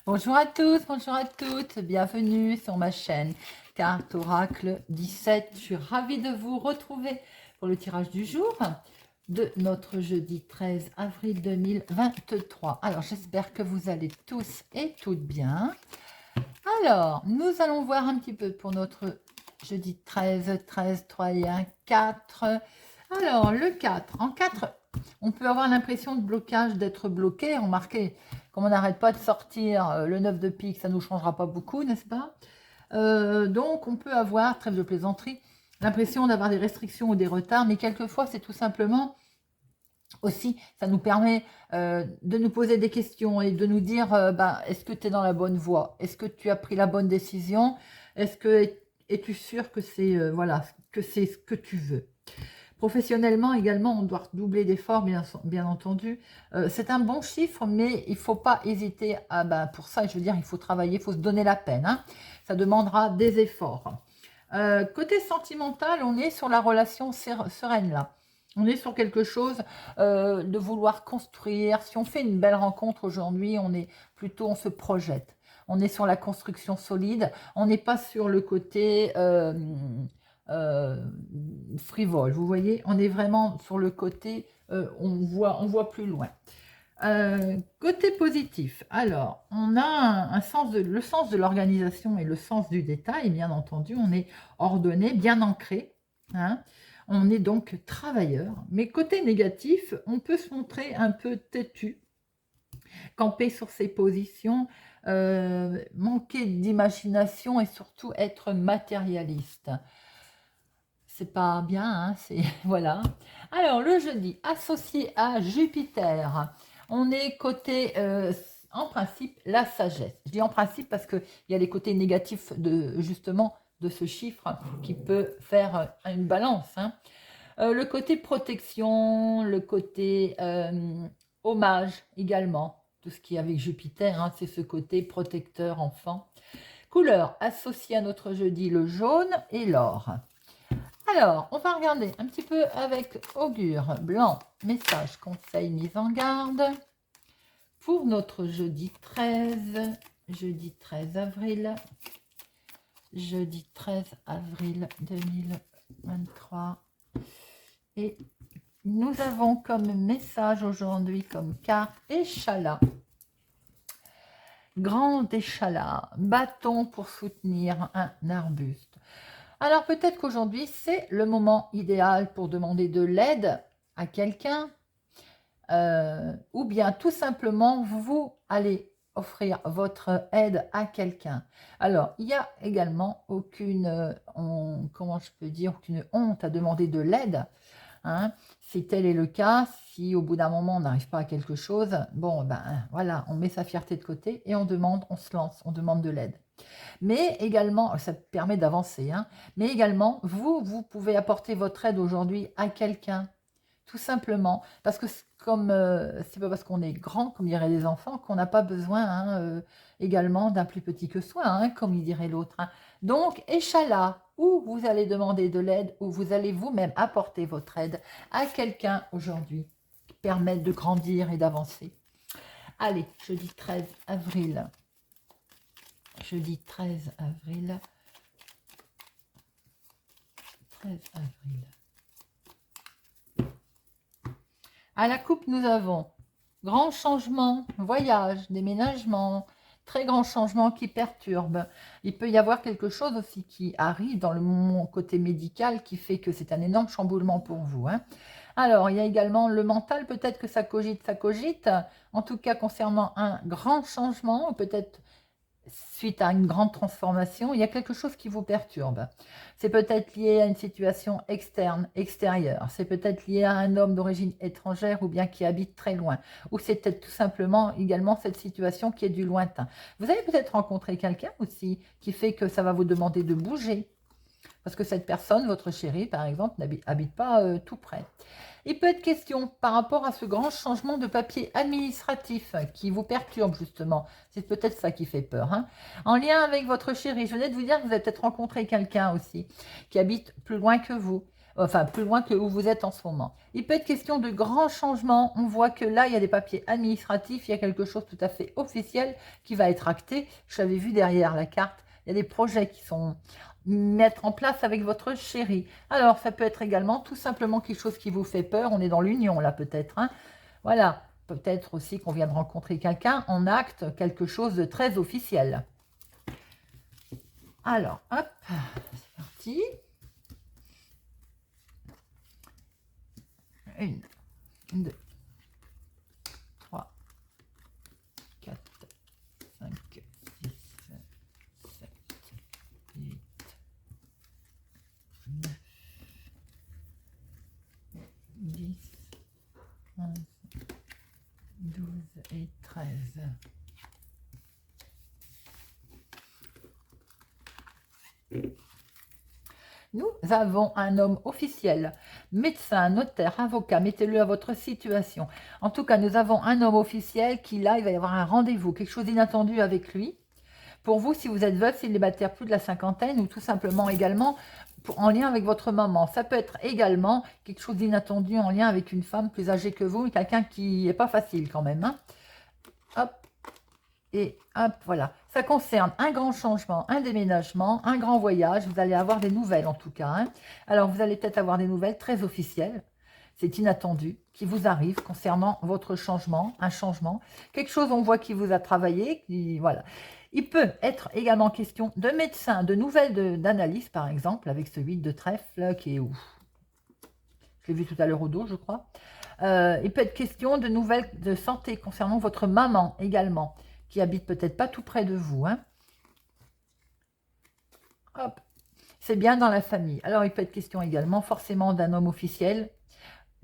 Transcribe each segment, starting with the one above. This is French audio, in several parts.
Bonjour à tous, bonjour à toutes, bienvenue sur ma chaîne Carte Oracle 17. Je suis ravie de vous retrouver pour le tirage du jour de notre jeudi 13 avril 2023. Alors, j'espère que vous allez tous et toutes bien. Alors, nous allons voir un petit peu pour notre jeudi 13, 13, 3 et 1, 4. Alors, le 4. En 4, on peut avoir l'impression de blocage, d'être bloqué. Remarquez, comme on n'arrête pas de sortir le 9 de pique, ça ne nous changera pas beaucoup, n'est-ce pas? Donc, on peut avoir, trêve de plaisanterie, l'impression d'avoir des restrictions ou des retards, mais quelquefois, c'est tout simplement aussi, ça nous permet de nous poser des questions et de nous dire, est-ce que tu es dans la bonne voie? Est-ce que tu as pris la bonne décision? Est-ce que es-tu sûr que c'est voilà, que c'est ce que tu veux? Professionnellement également, on doit doubler d'efforts, bien entendu. C'est un bon chiffre, mais il ne faut pas hésiter à, pour ça, je veux dire, il faut travailler, il faut se donner la peine, hein. Ça demandera des efforts. Côté sentimental, on est sur la relation sereine là. On est sur quelque chose de vouloir construire. Si on fait une belle rencontre aujourd'hui, on se projette. On est sur la construction solide. On n'est pas sur le côté euh, frivole. Vous voyez, on est vraiment sur le côté, on voit plus loin. Côté positif, alors, on a le sens de l'organisation et le sens du détail, bien entendu, on est ordonné, bien ancré, hein. On est donc travailleur, mais côté négatif, on peut se montrer un peu têtu, camper sur ses positions, manquer d'imagination et surtout être matérialiste. C'est pas bien, hein, c'est voilà. Alors le jeudi, associé à Jupiter, on est côté, en principe, la sagesse. Je dis en principe parce qu'il y a les côtés négatifs de justement de ce chiffre qui peut faire une balance, hein. Le côté protection, le côté hommage également, tout ce qui est avec Jupiter, hein, c'est ce côté protecteur enfant. Couleur associée à notre jeudi, le jaune et l'or. Alors, on va regarder un petit peu avec augure, blanc, message, conseil, mise en garde pour notre jeudi 13 avril, jeudi 13 avril 2023. Et nous avons comme message aujourd'hui, comme carte, échalas. Grand échalas, bâton pour soutenir un arbuste. Alors peut-être qu'aujourd'hui, c'est le moment idéal pour demander de l'aide à quelqu'un, ou bien tout simplement, vous allez offrir votre aide à quelqu'un. Alors, il n'y a également comment je peux dire, aucune honte à demander de l'aide, hein. Si tel est le cas, si au bout d'un moment on n'arrive pas à quelque chose, bon ben voilà, on met sa fierté de côté et on se lance, on demande de l'aide. Mais également, ça permet d'avancer, hein, mais également, vous pouvez apporter votre aide aujourd'hui à quelqu'un, tout simplement, parce que c'est pas parce qu'on est grand, comme diraient les enfants, qu'on n'a pas besoin, hein, également d'un plus petit que soi, hein, comme il dirait l'autre, hein. Donc, échalas, ou vous allez demander de l'aide, ou vous allez vous-même apporter votre aide à quelqu'un aujourd'hui, qui permette de grandir et d'avancer. Allez, jeudi 13 avril. Jeudi 13 avril. 13 avril. À la coupe, nous avons grand changement, voyage, déménagement, très grand changement qui perturbe. Il peut y avoir quelque chose aussi qui arrive dans mon côté médical qui fait que c'est un énorme chamboulement pour vous, hein. Alors, il y a également le mental, peut-être que ça cogite, ça cogite. En tout cas, concernant un grand changement, ou peut-être suite à une grande transformation, il y a quelque chose qui vous perturbe. C'est peut-être lié à une situation externe, extérieure. C'est peut-être lié à un homme d'origine étrangère ou bien qui habite très loin. Ou c'est peut-être tout simplement également cette situation qui est du lointain. Vous avez peut-être rencontré quelqu'un aussi qui fait que ça va vous demander de bouger. Parce que cette personne, votre chéri par exemple, n'habite pas tout près. Il peut être question par rapport à ce grand changement de papier administratif qui vous perturbe justement. C'est peut-être ça qui fait peur, hein. En lien avec votre chéri, je venais de vous dire que vous avez peut-être rencontré quelqu'un aussi qui habite plus loin que vous. enfin plus loin que où vous êtes en ce moment. Il peut être question de grands changements. On voit que là, il y a des papiers administratifs, il y a quelque chose tout à fait officiel qui va être acté. Je l'avais vu derrière la carte. Il y a des projets qui sont mettre en place avec votre chéri. Alors, ça peut être également tout simplement quelque chose qui vous fait peur. On est dans l'union là peut-être. Hein. Voilà, peut-être aussi qu'on vient de rencontrer quelqu'un. On acte quelque chose de très officiel. Alors, hop, c'est parti. 1, 2, 3, 4, 5, 6, 7, 8, 9, 10, 11, 12 et 13. Nous avons un homme officiel, médecin, notaire, avocat, mettez-le à votre situation. En tout cas, nous avons un homme officiel qui, là, il va y avoir un rendez-vous, quelque chose d'inattendu avec lui. Pour vous, si vous êtes veuf, célibataire, plus de la cinquantaine, ou tout simplement également en lien avec votre maman. Ça peut être également quelque chose d'inattendu en lien avec une femme plus âgée que vous, quelqu'un qui n'est pas facile quand même. Hein. Hop. Et hop, voilà. Ça concerne un grand changement, un déménagement, un grand voyage. Vous allez avoir des nouvelles en tout cas. Hein. Alors, vous allez peut-être avoir des nouvelles très officielles. C'est inattendu, qui vous arrive concernant votre changement, un changement. Quelque chose, on voit, qui vous a travaillé. Voilà. Il peut être également question de médecin, de nouvelles d'analyse, par exemple, avec ce 8 de trèfle qui est où? Je l'ai vu tout à l'heure au dos, je crois. Il peut être question de nouvelles de santé concernant votre maman également, qui habite peut-être pas tout près de vous. Hein. Hop, c'est bien dans la famille. Alors, il peut être question également forcément d'un homme officiel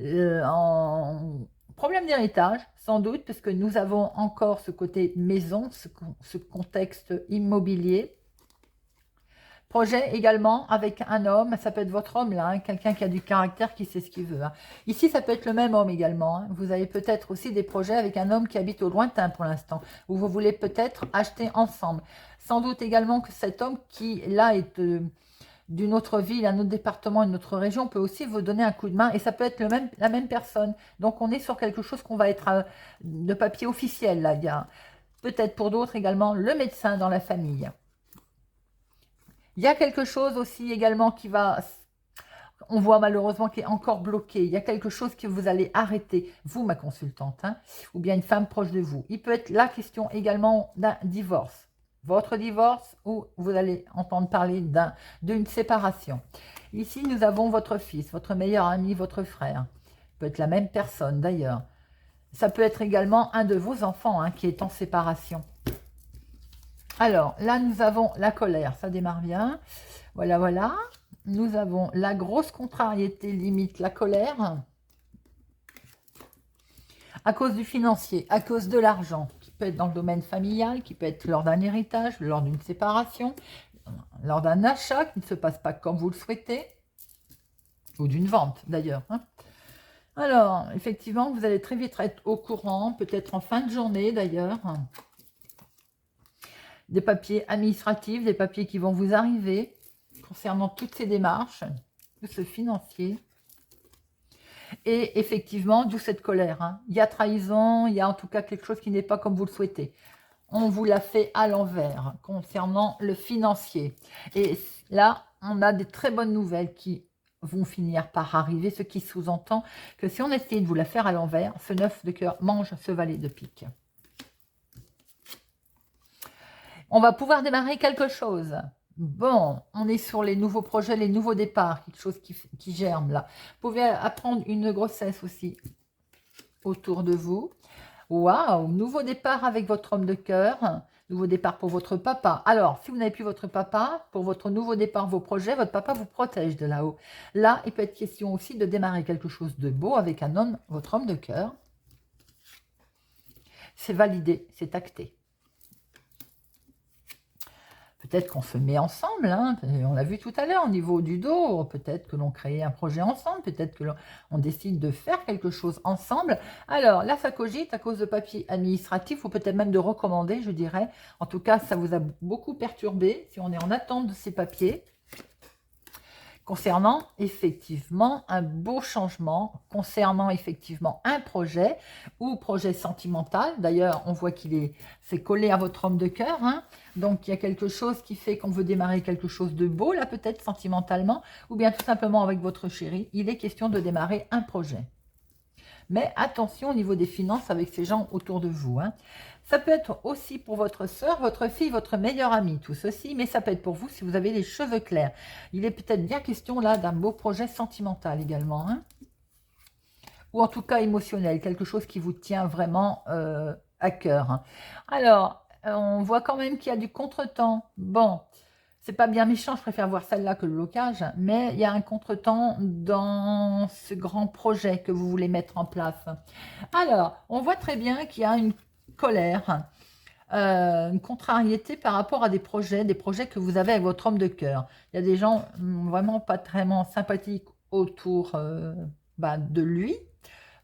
en problème d'héritage, sans doute, parce que nous avons encore ce côté maison, ce contexte immobilier. Projet également avec un homme, ça peut être votre homme là, hein, quelqu'un qui a du caractère, qui sait ce qu'il veut. Hein. Ici, ça peut être le même homme également. Hein. Vous avez peut-être aussi des projets avec un homme qui habite au lointain pour l'instant, où vous voulez peut-être acheter ensemble. Sans doute également que cet homme qui là est d'une autre ville, un autre département, une autre région, peut aussi vous donner un coup de main et ça peut être la même personne. Donc on est sur quelque chose qu'on va être de papier officiel là. Il y a peut-être pour d'autres également le médecin dans la famille. Il y a quelque chose aussi également qui va, on voit malheureusement qui est encore bloqué. Il y a quelque chose que vous allez arrêter, vous ma consultante, hein, ou bien une femme proche de vous. Il peut être la question également d'un divorce. Votre divorce ou vous allez entendre parler d'une séparation. Ici, nous avons votre fils, votre meilleur ami, votre frère. Peut être la même personne d'ailleurs. Ça peut être également un de vos enfants hein, qui est en séparation. Alors, là, nous avons la colère, ça démarre bien. Voilà, voilà. Nous avons la grosse contrariété, limite la colère. À cause du financier, à cause de l'argent, qui peut être dans le domaine familial, qui peut être lors d'un héritage, lors d'une séparation, lors d'un achat qui ne se passe pas comme vous le souhaitez, ou d'une vente d'ailleurs. Hein. Alors, effectivement, vous allez très vite être au courant, peut-être en fin de journée d'ailleurs, des papiers administratifs, des papiers qui vont vous arriver concernant toutes ces démarches, tout ce financier. Et effectivement, d'où cette colère. Hein. Il y a trahison, il y a en tout cas quelque chose qui n'est pas comme vous le souhaitez. On vous l'a fait à l'envers concernant le financier. Et là, on a des très bonnes nouvelles qui vont finir par arriver, ce qui sous-entend que si on essaye de vous la faire à l'envers, ce 9 de cœur mange ce valet de pique. On va pouvoir démarrer quelque chose. Bon, on est sur les nouveaux projets, les nouveaux départs, quelque chose qui germe là. Vous pouvez apprendre une grossesse aussi autour de vous. Waouh, nouveau départ avec votre homme de cœur, nouveau départ pour votre papa. Alors, si vous n'avez plus votre papa, pour votre nouveau départ, vos projets, votre papa vous protège de là-haut. Là, il peut être question aussi de démarrer quelque chose de beau avec un homme, votre homme de cœur. C'est validé, c'est acté. Peut-être qu'on se met ensemble, hein, on l'a vu tout à l'heure au niveau du dos, peut-être que l'on crée un projet ensemble, peut-être que l'on décide de faire quelque chose ensemble. Alors là, ça cogite à cause de papiers administratifs ou peut-être même de recommander, je dirais. En tout cas, ça vous a beaucoup perturbé si on est en attente de ces papiers. concernant effectivement un beau changement, concernant effectivement un projet ou projet sentimental. D'ailleurs, on voit c'est collé à votre homme de cœur, hein. Donc, il y a quelque chose qui fait qu'on veut démarrer quelque chose de beau, là, peut-être sentimentalement, ou bien tout simplement avec votre chéri. Il est question de démarrer un projet. Mais attention au niveau des finances avec ces gens autour de vous, hein. Ça peut être aussi pour votre soeur, votre fille, votre meilleure amie, tout ceci, mais ça peut être pour vous si vous avez les cheveux clairs. Il est peut-être bien question là d'un beau projet sentimental également, hein. Ou en tout cas émotionnel, quelque chose qui vous tient vraiment à cœur, hein. Alors, on voit quand même qu'il y a du contretemps. Bon, c'est pas bien méchant, je préfère voir celle-là que le blocage, mais il y a un contretemps dans ce grand projet que vous voulez mettre en place. Alors, on voit très bien qu'il y a une colère, une contrariété par rapport à des projets que vous avez avec votre homme de cœur. Il y a des gens vraiment pas vraiment sympathiques autour de lui,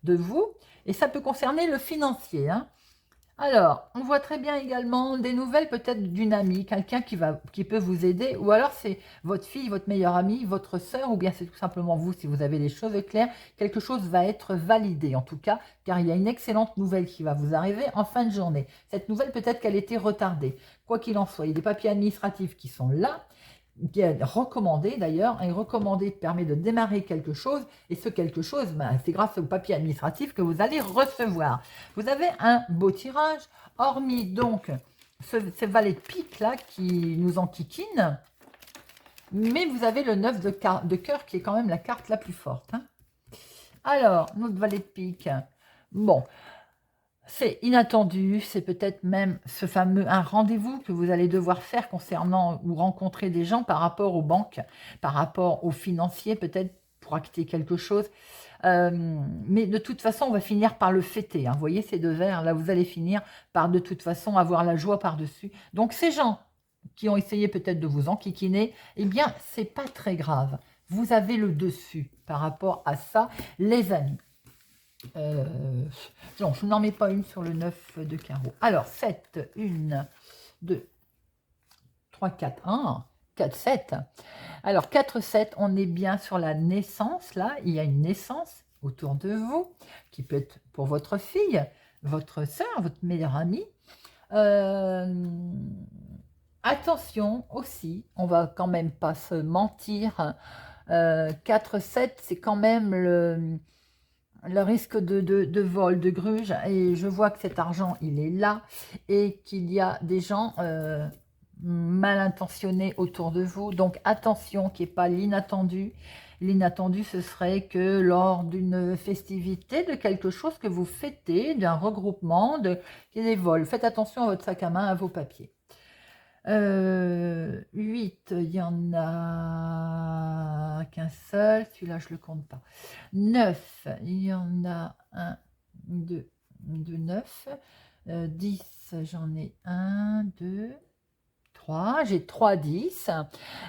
de vous, et ça peut concerner le financier, hein. Alors, on voit très bien également des nouvelles peut-être d'une amie, quelqu'un qui peut vous aider, ou alors c'est votre fille, votre meilleure amie, votre sœur, ou bien c'est tout simplement vous si vous avez les cheveux clairs. Quelque chose va être validé en tout cas, car il y a une excellente nouvelle qui va vous arriver en fin de journée. Cette nouvelle peut-être qu'elle était retardée. Quoi qu'il en soit, il y a des papiers administratifs qui sont là, qui est recommandé d'ailleurs. Un recommandé permet de démarrer quelque chose, et ce quelque chose, c'est grâce au papier administratif que vous allez recevoir. Vous avez un beau tirage, hormis donc ces valets de pique là qui nous enquiquinent, mais vous avez le 9 de cœur qui est quand même la carte la plus forte, hein. Alors, notre valet de pique, bon, c'est inattendu, c'est peut-être même un rendez-vous que vous allez devoir faire concernant ou rencontrer des gens par rapport aux banques, par rapport aux financiers, peut-être pour acter quelque chose. Mais de toute façon, on va finir par le fêter, hein. Vous voyez ces deux verres, là, vous allez finir par de toute façon avoir la joie par-dessus. Donc ces gens qui ont essayé peut-être de vous enquiquiner, eh bien, c'est pas très grave. Vous avez le dessus par rapport à ça, les amis. Non, je n'en mets pas une sur le 9 de carreau. Alors, 7, 1, 2, 3, 4, 1, 4, 7. Alors, 4, 7, on est bien sur la naissance, là. Il y a une naissance autour de vous, qui peut être pour votre fille, votre soeur, votre meilleure amie. Attention aussi, on va quand même pas se mentir. 4, 7, c'est quand même le risque de vol, de gruge, et je vois que cet argent, il est là, et qu'il y a des gens mal intentionnés autour de vous, donc attention qu'il n'y ait pas l'inattendu. L'inattendu, ce serait que lors d'une festivité, de quelque chose que vous fêtez, d'un regroupement, qu'il y ait des vols. Faites attention à votre sac à main, à vos papiers. 8, il y en a qu'un seul, celui-là je le compte pas. 9, il y en a 1, 2, 9. 10, j'en ai 1, 2, 3, j'ai 3 10.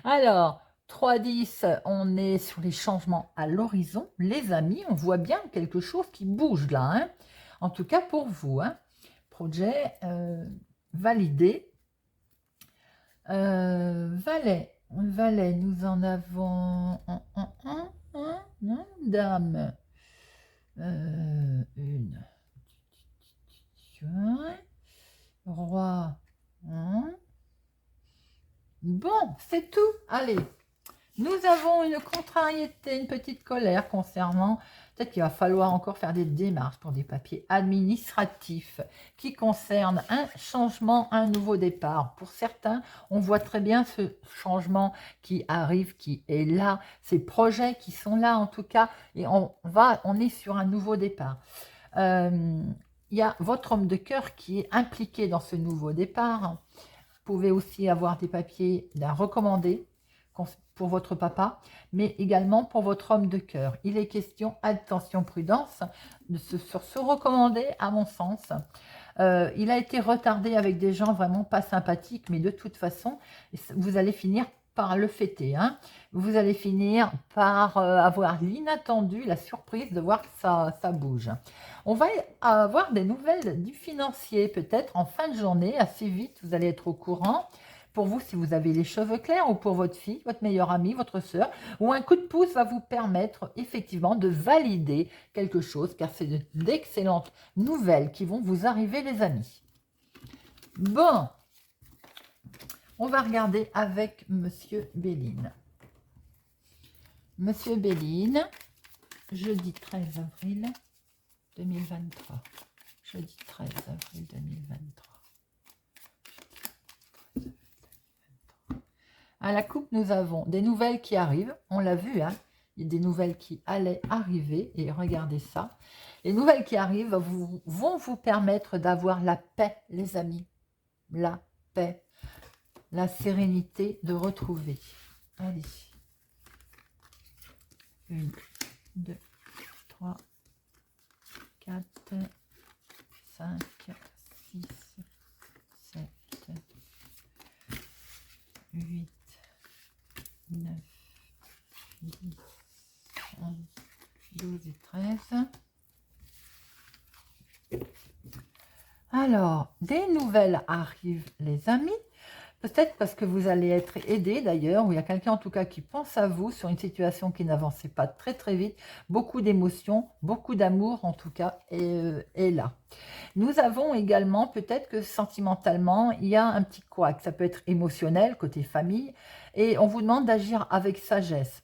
Alors, 3 10, on est sur les changements à l'horizon. Les amis, on voit bien quelque chose qui bouge là, hein. En tout cas pour vous, hein. Projet validé. Valet, nous en avons dame, une, roi, bon, c'est tout. Allez, nous avons une contrariété, une petite colère concernant, peut-être qu'il va falloir encore faire des démarches pour des papiers administratifs qui concernent un changement, un nouveau départ. Pour certains, on voit très bien ce changement qui arrive, qui est là, ces projets qui sont là en tout cas, et on est sur un nouveau départ. Il y a votre homme de cœur qui est impliqué dans ce nouveau départ. Vous pouvez aussi avoir des papiers d'un recommandé pour votre papa, mais également pour votre homme de cœur. Il est question, attention, prudence, sur ce recommandé, à mon sens. Il a été retardé avec des gens vraiment pas sympathiques, mais de toute façon, vous allez finir par le fêter, hein. Vous allez finir par avoir l'inattendu, la surprise de voir que ça bouge. On va avoir des nouvelles du financier, peut-être en fin de journée, assez vite, vous allez être au courant. pour vous si vous avez les cheveux clairs ou pour votre fille, votre meilleure amie, votre sœur, ou un coup de pouce va vous permettre effectivement de valider quelque chose, car c'est d'excellentes nouvelles qui vont vous arriver, les amis. Bon, on va regarder avec Monsieur Béline. Monsieur Béline, jeudi 13 avril 2023. Jeudi 13 avril 2023. À la coupe, nous avons des nouvelles qui arrivent. On l'a vu, hein. Il y a des nouvelles qui allaient arriver. Et regardez ça. Les nouvelles qui arrivent vont vous permettre d'avoir la paix, les amis. La paix. La sérénité de retrouver. Allez. 1, 2, 3, 4, 5, 6, 7, 8, 9, 10, 11, 12 et 13. Alors, des nouvelles arrivent, les amis. Peut-être parce que vous allez être aidé d'ailleurs, ou il y a quelqu'un en tout cas qui pense à vous sur une situation qui n'avançait pas très très vite. Beaucoup d'émotions, beaucoup d'amour en tout cas est là. Nous avons également peut-être que sentimentalement, il y a un petit couac. Ça peut être émotionnel, côté famille, et on vous demande d'agir avec sagesse.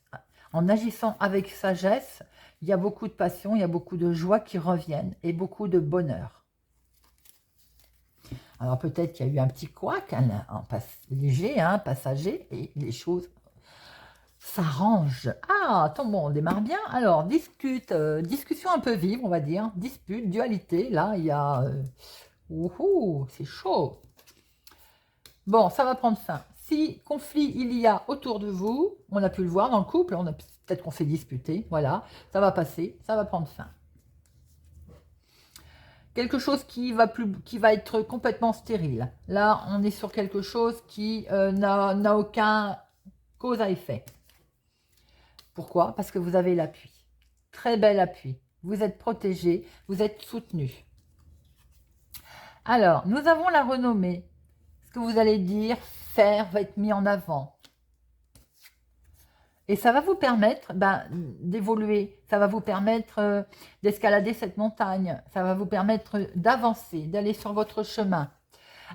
En agissant avec sagesse, il y a beaucoup de passion, il y a beaucoup de joie qui reviennent et beaucoup de bonheur. Alors peut-être qu'il y a eu un petit couac, léger, passager, et les choses s'arrangent. Ah, attends, bon, on démarre bien. Alors, discussion un peu vive, on va dire. Dispute, dualité, là, il y a... c'est chaud. Bon, ça va prendre fin. Si conflit il y a autour de vous, on a pu le voir dans le couple, peut-être qu'on s'est disputé, voilà, ça va passer, ça va prendre fin. Quelque chose qui va être complètement stérile. Là, on est sur quelque chose qui n'a aucun cause à effet. Pourquoi? Parce que vous avez l'appui. Très bel appui. Vous êtes protégé, vous êtes soutenu. Alors, nous avons la renommée. Ce que vous allez dire, faire, va être mis en avant. Et ça va vous permettre d'évoluer, ça va vous permettre d'escalader cette montagne, ça va vous permettre d'avancer, d'aller sur votre chemin.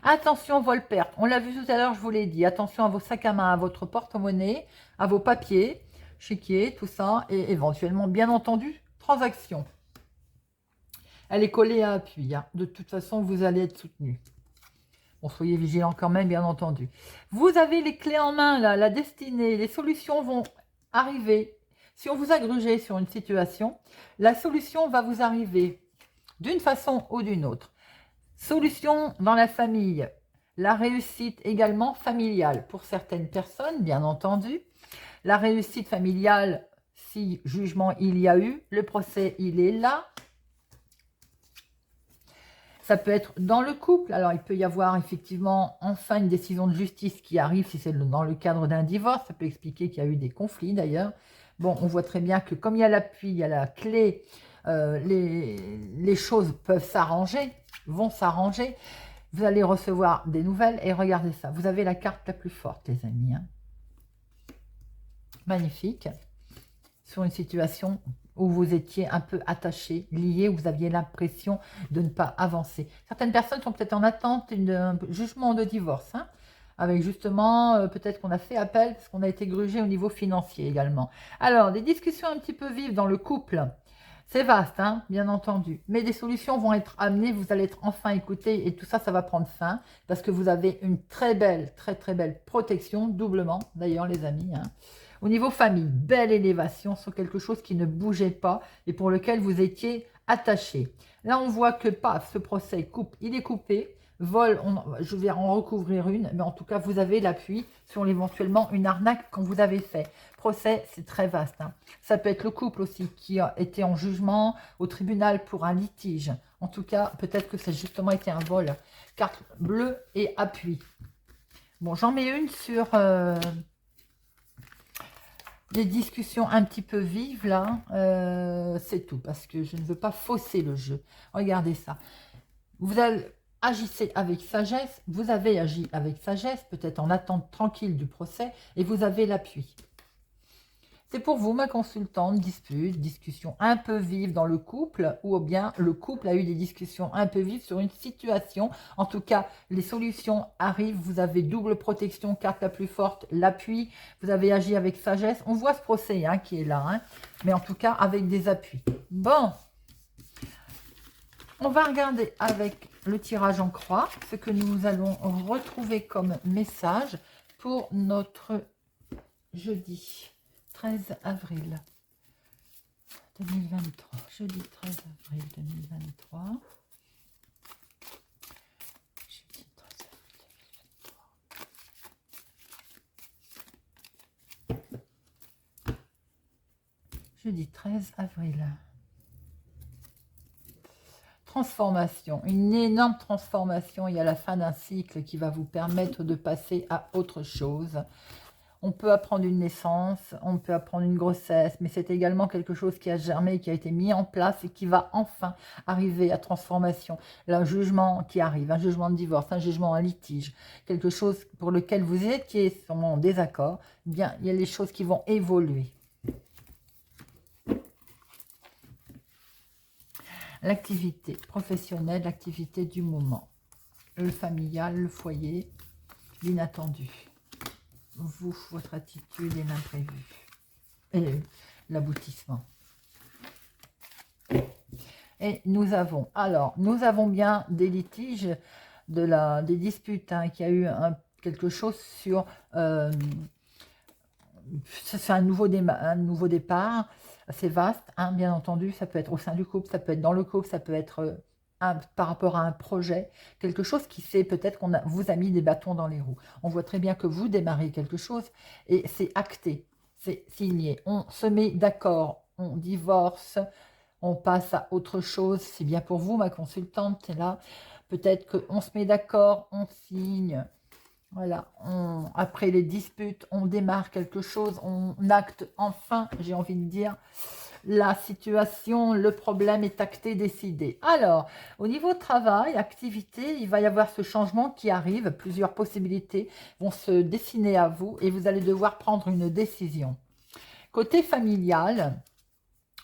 Attention vol-perte, on l'a vu tout à l'heure, je vous l'ai dit, attention à vos sacs à main, à votre porte-monnaie, à vos papiers, chéquiers, tout ça, et éventuellement, bien entendu, transaction. Elle est collée à appui, hein. De toute façon, vous allez être soutenu. Bon, soyez vigilants quand même, bien entendu. Vous avez les clés en main, là, la destinée, les solutions vont arriver. Si on vous a grugé sur une situation, la solution va vous arriver d'une façon ou d'une autre. Solution dans la famille, la réussite également familiale pour certaines personnes, bien entendu. La réussite familiale, si jugement il y a eu, le procès il est là. Ça peut être dans le couple. Alors, il peut y avoir effectivement enfin une décision de justice qui arrive si c'est dans le cadre d'un divorce. Ça peut expliquer qu'il y a eu des conflits d'ailleurs. Bon, on voit très bien que comme il y a l'appui, il y a la clé, les choses peuvent s'arranger, vont s'arranger. Vous allez recevoir des nouvelles et regardez ça. Vous avez la carte la plus forte, les amis. Hein. Magnifique. Sur une situation où vous étiez un peu attaché, lié, où vous aviez l'impression de ne pas avancer. Certaines personnes sont peut-être en attente d'un jugement de divorce, hein, avec justement, peut-être qu'on a fait appel parce qu'on a été grugé au niveau financier également. Alors, des discussions un petit peu vives dans le couple, c'est vaste, hein, bien entendu, mais des solutions vont être amenées, vous allez être enfin écoutés et tout ça, ça va prendre fin parce que vous avez une très belle protection, doublement d'ailleurs les amis, hein. Au niveau famille, belle élévation sur quelque chose qui ne bougeait pas et pour lequel vous étiez attaché. Là, on voit que, paf, ce procès coupe, il est coupé. Vol, je vais en recouvrir une, mais en tout cas, vous avez l'appui sur éventuellement une arnaque qu'on vous avait fait. Procès, c'est très vaste. Hein. Ça peut être le couple aussi qui a été en jugement au tribunal pour un litige. En tout cas, peut-être que ça a justement été un vol. Carte bleue et appui. Bon, j'en mets une sur... des discussions un petit peu vives là, c'est tout parce que je ne veux pas fausser le jeu. Regardez ça. agissez avec sagesse. Vous avez agi avec sagesse, peut-être en attente tranquille du procès, et vous avez l'appui. C'est pour vous, ma consultante, dispute, discussion un peu vive dans le couple, ou bien le couple a eu des discussions un peu vives sur une situation. En tout cas, les solutions arrivent, vous avez double protection, carte la plus forte, l'appui, vous avez agi avec sagesse. On voit ce procès hein, qui est là, hein, mais en tout cas avec des appuis. Bon, on va regarder avec le tirage en croix ce que nous allons retrouver comme message pour notre jeudi 13 avril 2023. Jeudi 13 avril 2023. Jeudi 13 avril 2023. Jeudi 13 avril. Transformation, une énorme transformation. Il y a la fin d'un cycle qui va vous permettre de passer à autre chose. On peut apprendre une naissance, on peut apprendre une grossesse, mais c'est également quelque chose qui a germé, qui a été mis en place et qui va enfin arriver à transformation. Là, un jugement qui arrive, un jugement de divorce, un jugement, un litige, quelque chose pour lequel vous étiez sûrement en désaccord, eh bien, il y a les choses qui vont évoluer. L'activité professionnelle, l'activité du moment, le familial, le foyer, l'inattendu. Vous, votre attitude et l'imprévu. Et l'aboutissement. Et nous avons, alors, nous avons bien des litiges, des disputes, hein, qu'il y a eu quelque chose sur, c'est un nouveau départ, c'est vaste, hein, bien entendu, ça peut être au sein du couple, ça peut être dans le couple, ça peut être par rapport à un projet, quelque chose qui fait peut-être qu'on vous a mis des bâtons dans les roues. On voit très bien que vous démarrez quelque chose et c'est acté, c'est signé. On se met d'accord, on divorce, on passe à autre chose. C'est bien pour vous, ma consultante, c'est là. Peut-être qu'on se met d'accord, on signe. Voilà, après les disputes, on démarre quelque chose, on acte enfin, j'ai envie de dire, la situation, le problème est acté, décidé. Alors, au niveau travail, activité, il va y avoir ce changement qui arrive, plusieurs possibilités vont se dessiner à vous et vous allez devoir prendre une décision. Côté familial,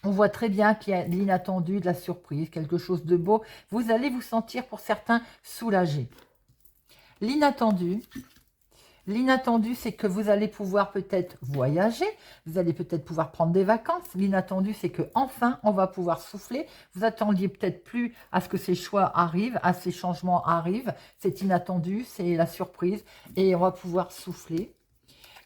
on voit très bien qu'il y a de l'inattendu, de la surprise, quelque chose de beau. Vous allez vous sentir pour certains soulagés. L'inattendu, c'est que vous allez pouvoir peut-être voyager, vous allez peut-être pouvoir prendre des vacances. L'inattendu, c'est que enfin on va pouvoir souffler. Vous attendiez peut-être plus à ce que ces choix arrivent, à ces changements arrivent. C'est inattendu, c'est la surprise et on va pouvoir souffler.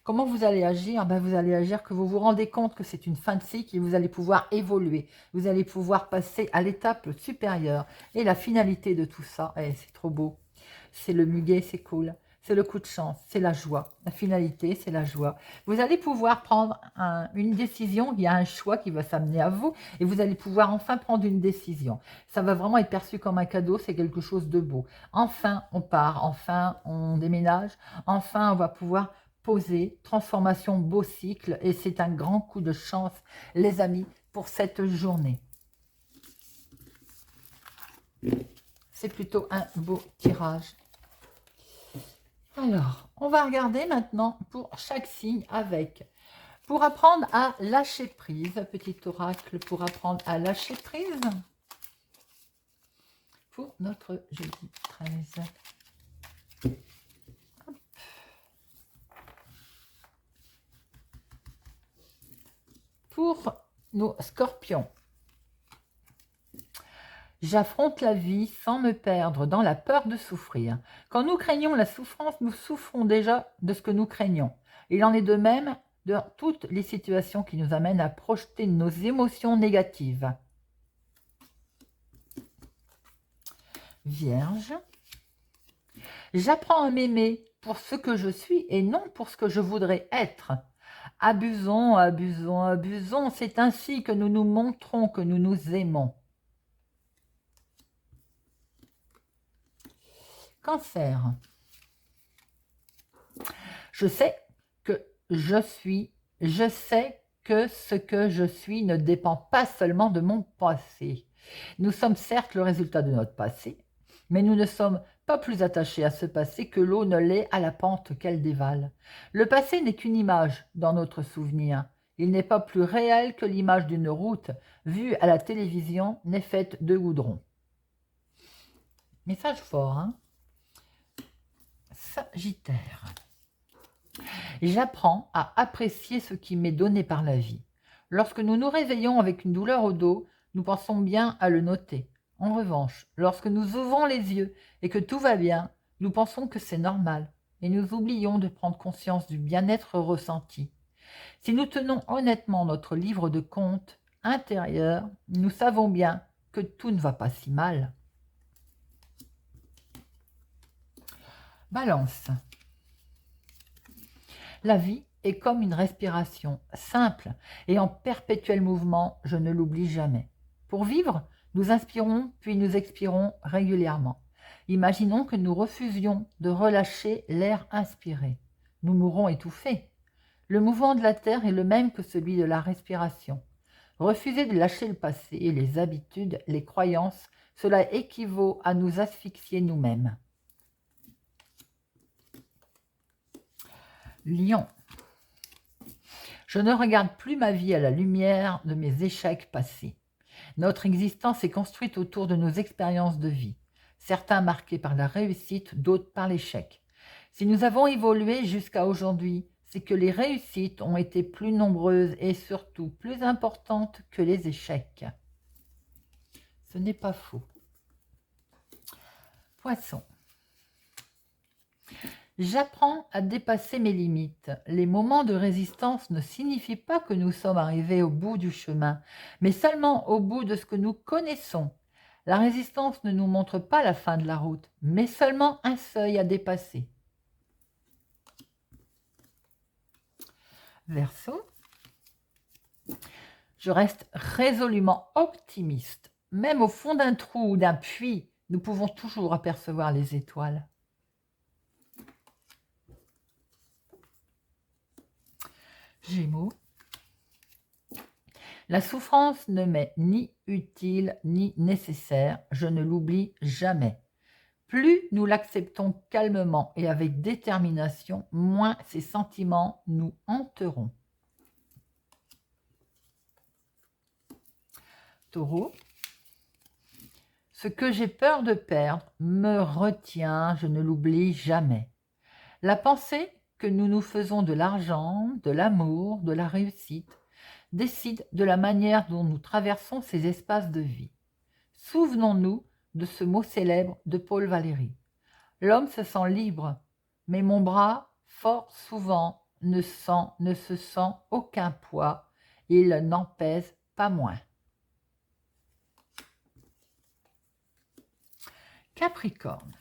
Comment vous allez agir? Ben, vous allez agir que vous vous rendez compte que c'est une fin de cycle et vous allez pouvoir évoluer. Vous allez pouvoir passer à l'étape supérieure. Et la finalité de tout ça, c'est trop beau. C'est le muguet, c'est cool. C'est le coup de chance, c'est la joie. La finalité, c'est la joie. Vous allez pouvoir prendre une décision. Il y a un choix qui va s'amener à vous et vous allez pouvoir enfin prendre une décision. Ça va vraiment être perçu comme un cadeau. C'est quelque chose de beau. Enfin, on part. Enfin, on déménage. Enfin, on va pouvoir poser. Transformation, beau cycle. Et c'est un grand coup de chance, les amis, pour cette journée. C'est plutôt un beau tirage. Alors, on va regarder maintenant pour chaque signe avec. Pour apprendre à lâcher prise, petit oracle pour apprendre à lâcher prise. Pour notre jeudi 13. Hop. Pour nos scorpions. J'affronte la vie sans me perdre dans la peur de souffrir. Quand nous craignons la souffrance, nous souffrons déjà de ce que nous craignons. Il en est de même de toutes les situations qui nous amènent à projeter nos émotions négatives. Vierge. J'apprends à m'aimer pour ce que je suis et non pour ce que je voudrais être. Abusons, abusons, abusons. C'est ainsi que nous nous montrons que nous nous aimons. Cancer. Je sais que je sais que ce que je suis ne dépend pas seulement de mon passé. Nous sommes certes le résultat de notre passé, Mais nous ne sommes pas plus attachés à ce passé que l'eau ne l'est à la pente qu'elle dévale. Le passé n'est qu'une image dans notre souvenir. Il n'est pas plus réel que l'image d'une route vue à la télévision n'est faite de goudron. Message fort, hein? Sagittaire. J'apprends à apprécier ce qui m'est donné par la vie. Lorsque nous nous réveillons avec une douleur au dos, nous pensons bien à le noter. En revanche, lorsque nous ouvrons les yeux et que tout va bien, nous pensons que c'est normal et nous oublions de prendre conscience du bien-être ressenti. Si nous tenons honnêtement notre livre de compte intérieur, nous savons bien que tout ne va pas si mal. Balance. La vie est comme une respiration simple et en perpétuel mouvement, je ne l'oublie jamais. Pour vivre, nous inspirons puis nous expirons régulièrement. Imaginons que nous refusions de relâcher l'air inspiré. Nous mourrons étouffés. Le mouvement de la Terre est le même que celui de la respiration. Refuser de lâcher le passé, les habitudes, les croyances, cela équivaut à nous asphyxier nous-mêmes. Lion. Je ne regarde plus ma vie à la lumière de mes échecs passés. Notre existence est construite autour de nos expériences de vie, certains marqués par la réussite, d'autres par l'échec. Si nous avons évolué jusqu'à aujourd'hui, c'est que les réussites ont été plus nombreuses et surtout plus importantes que les échecs. Ce n'est pas faux. Poisson. J'apprends à dépasser mes limites. Les moments de résistance ne signifient pas que nous sommes arrivés au bout du chemin, mais seulement au bout de ce que nous connaissons. La résistance ne nous montre pas la fin de la route, mais seulement un seuil à dépasser. Verseau. Je reste résolument optimiste. Même au fond d'un trou ou d'un puits, nous pouvons toujours apercevoir les étoiles. Gémeaux. La souffrance ne m'est ni utile ni nécessaire, je ne l'oublie jamais. Plus nous l'acceptons calmement et avec détermination, moins ces sentiments nous hanteront. Taureau. Ce que j'ai peur de perdre me retient, je ne l'oublie jamais. La pensée que nous nous faisons de l'argent, de l'amour, de la réussite, décide de la manière dont nous traversons ces espaces de vie. Souvenons-nous de ce mot célèbre de Paul Valéry. L'homme se sent libre, mais mon bras, fort souvent, ne se sent aucun poids, il n'en pèse pas moins. Capricorne.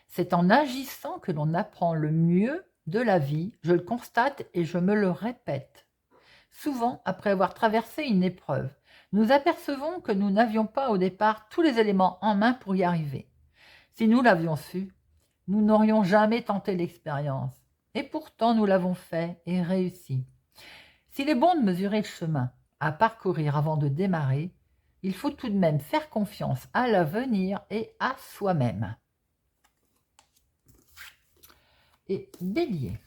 C'est en agissant que l'on apprend le mieux de la vie, je le constate et je me le répète. Souvent, après avoir traversé une épreuve, nous apercevons que nous n'avions pas au départ tous les éléments en main pour y arriver. Si nous l'avions su, nous n'aurions jamais tenté l'expérience. Et pourtant, nous l'avons fait et réussi. S'il est bon de mesurer le chemin à parcourir avant de démarrer, il faut tout de même faire confiance à l'avenir et à soi-même. Et Bélier.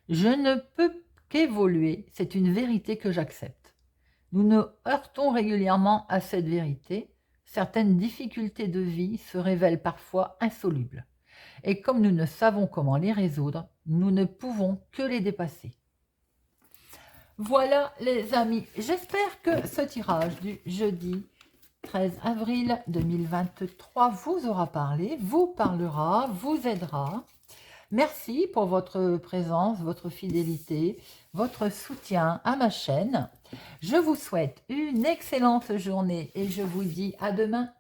Je ne peux qu'évoluer, c'est une vérité que j'accepte. Nous nous heurtons régulièrement à cette vérité. Certaines difficultés de vie se révèlent parfois insolubles. Et comme nous ne savons comment les résoudre, nous ne pouvons que les dépasser. Voilà les amis, j'espère que ce tirage du jeudi 13 avril 2023 vous aura parlé, vous parlera, vous aidera. Merci pour votre présence, votre fidélité, votre soutien à ma chaîne. Je vous souhaite une excellente journée et je vous dis à demain.